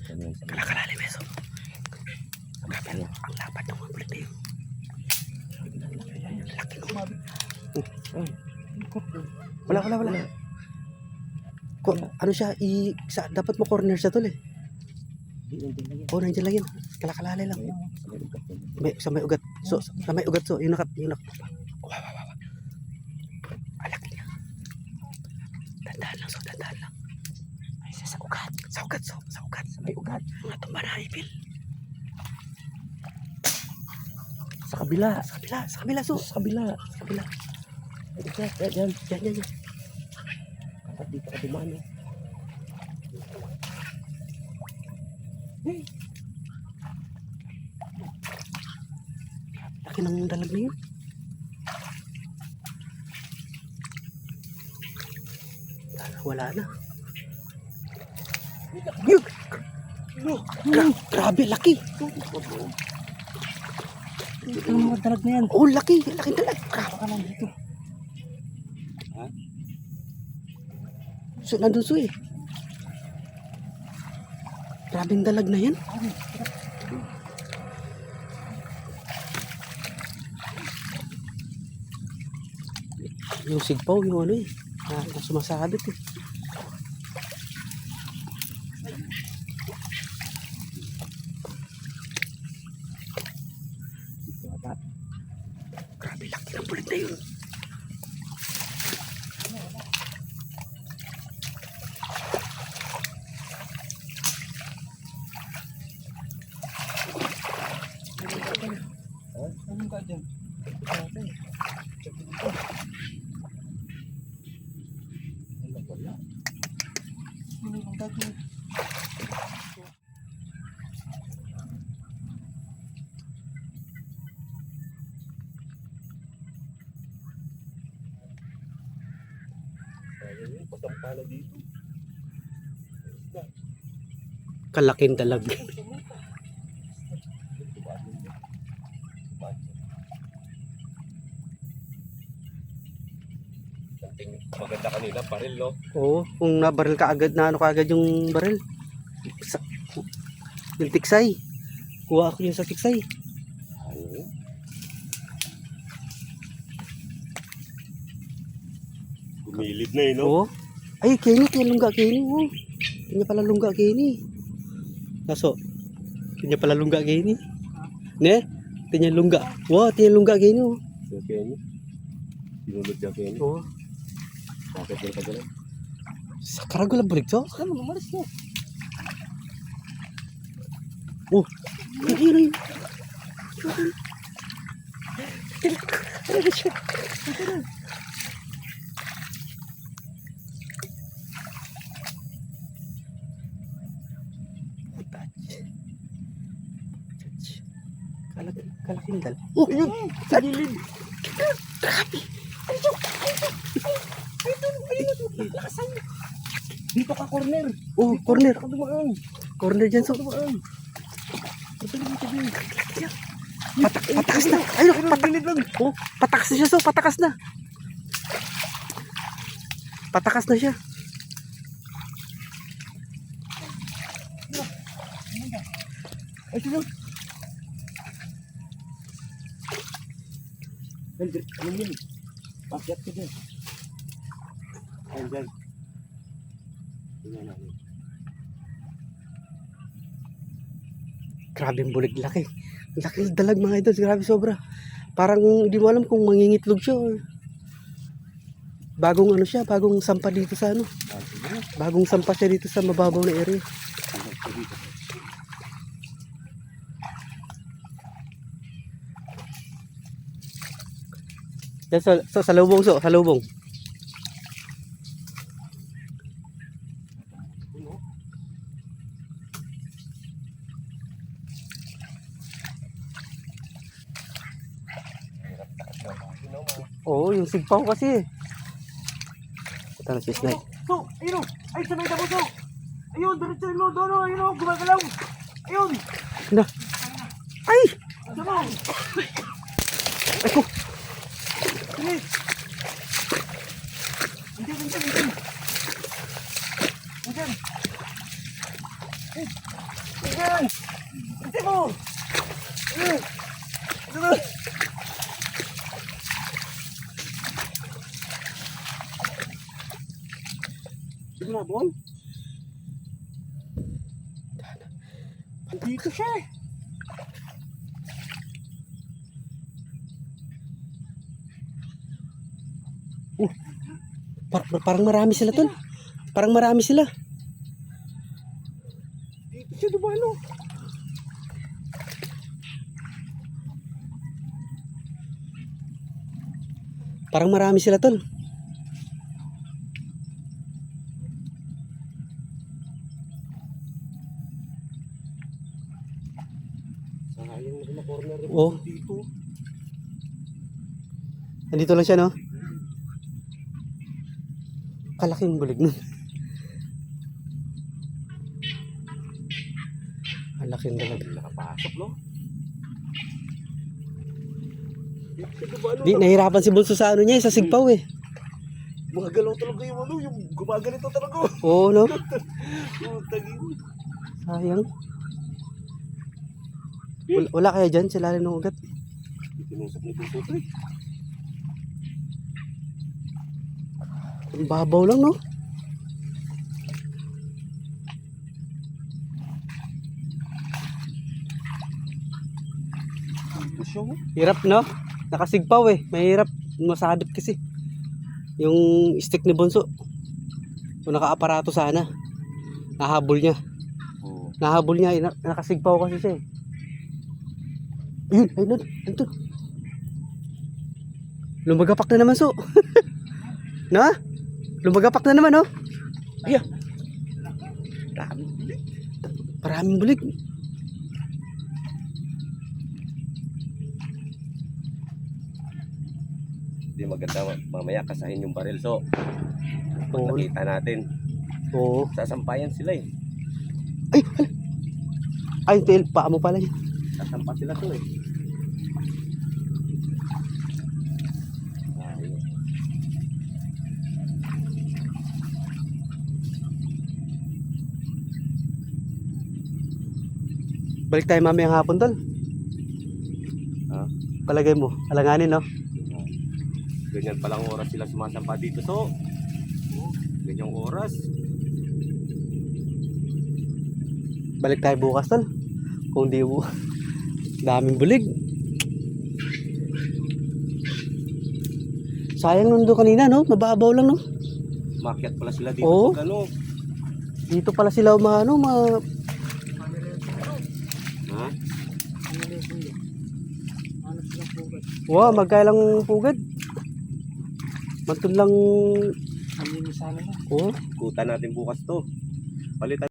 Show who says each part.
Speaker 1: Kalakalalim eso. Grabe, ang lapad ng mga bulit na yun. Laki ko. Wala. Ano siya, dapat mo corner siya tol eh. Oo, nandiyan lang yun. Kalakalali lang. Sa may ugat. So, sa may ugat so, yun nakat. Alak niya. Dandahan lang. Ay, sa ugat. Sa may ugat. Mga tumba na ipil. Sa kabila. Yan. Dapat dito ka dumaan eh. Laki ng dalag na yun. Wala na. Grabe, laki. Ang mga dalag na yan. Oo, laki dalag. Grabe ka lang dito. So, nandun so eh. Grabing dalag na yan. Yung sigpaw, yung ano eh. Yung sumasabit eh. Grabe, laki ng bulit na yun. Kalaking dalag.
Speaker 2: Maganda kanila, baril, no?
Speaker 1: Oo, kung nabaril ka agad na ano ka agad yung baril. Yung tiksay. Kuha ako yung sa tiksay.
Speaker 2: Gumilid na eh, no?
Speaker 1: Oo. Ay, Kenny, lungga Kenny. Oo. Kanya pala lungga Kenny. Kaso, kanya pala lungga Kenny. Ne? Kanya lungga. Wow, kanya lungga Kenny.
Speaker 2: Yung Kenny. Sinulod niya Kenny.
Speaker 1: Oo.
Speaker 2: Bakit yung tagalan?
Speaker 1: Sa karagol ang balik to?
Speaker 2: Saan mo umalis mo?
Speaker 1: Oh, ayun. Kalaking dal. Oh, ayun. Sa gilid. Grabe.
Speaker 2: Lakasan. Dito ka corner.
Speaker 1: Oh, corner.
Speaker 2: Dito ka dumaan.
Speaker 1: Corner dyan so.
Speaker 2: Dumaan.
Speaker 1: Patakas na. Ayun, oh, patakas na siya so. Patakas na siya.
Speaker 2: Ay, sino? Ano yun? Pakyat ka dyan. Ayun dyan. Tingnan namin.
Speaker 1: Grabe ang bulig, laki. Laki ng dalag mga idol, grabe sobra. Parang hindi mo alam kung mangingitlog siya or bagong ano siya, bagong sampa dito sa ano. Bagong sampa siya dito sa mababaw na area. Yan sa lubong so, sa lubong. Oo, yung sigpaw kasi. Ito na si Snake.
Speaker 2: So, ayun o. Ay, sa may damo so. Ayun, diretso yung lodo, no? Ayun o, gumagalaw. Ayun.
Speaker 1: Na. Ay!
Speaker 2: Damo.
Speaker 1: Ay ko.
Speaker 2: Sige. Hindi. Diyan. Sige! Hindi mo! Sige na, boy. Dito siya eh.
Speaker 1: Parang marami sila tol. Parang marami sila.
Speaker 2: Dito siya dumalo.
Speaker 1: Parang marami sila tol.
Speaker 2: Sayang na corner
Speaker 1: Oh.
Speaker 2: dito.
Speaker 1: Nandito lang siya no. Kalaking bulig nun. Kalaking talaga.
Speaker 2: Nakapasok, no? Dito siya dumalo.
Speaker 1: Di, nahirapan si Bunso sa ano niya, sa sigpaw eh.
Speaker 2: Mga galaw talaga yung ano, yung gumaganito talaga.
Speaker 1: Oo no.
Speaker 2: Oh, tagin.
Speaker 1: Sayang. Wala kaya dyan sa lalim ng ugat.
Speaker 2: Tinusap ni Bunso eh.
Speaker 1: Ang babaw lang no.
Speaker 2: Dito siya, oh.
Speaker 1: Hirap no. Nakasigpaw eh. Mahirap masabit kasi. Yung stick ni Bunso. Kung naka-aparato sana. Nahabol niya.
Speaker 2: Oh.
Speaker 1: Nahabol niya. Nakasigpaw kasi siya eh. Ayun, ayun, ayun. Lumagapak na naman so. Na? Lumagapak na naman oh.
Speaker 2: Ayan. Dami.
Speaker 1: Maraming bulig.
Speaker 2: Hindi maganda mamaya kasahin yung baril. So, pag
Speaker 1: Oo.
Speaker 2: nakita natin,
Speaker 1: Oo.
Speaker 2: sasampayan sila eh.
Speaker 1: Ay, hala. Ay, tail, paa mo pala yun.
Speaker 2: Sasampa sila to eh. Ayun.
Speaker 1: Balik tayo mamayang hapon tol.
Speaker 2: Ha?
Speaker 1: Palagay mo, alanganin no?
Speaker 2: Ganyan palang oras sila sumasampa dito. So, ganyang oras.
Speaker 1: Balik tayo bukas tol. Kung di mo, daming bulig. Sayang nung doon kanina no, mababaw lang no.
Speaker 2: Makyat pala sila dito.
Speaker 1: Oo.
Speaker 2: Pag ano.
Speaker 1: Dito pala sila umano,
Speaker 2: Ha?
Speaker 1: wow, magkailang pugad. Mantun lang.
Speaker 2: Hindi sana na.
Speaker 1: Oh.
Speaker 2: Kuta natin bukas to. Palitan.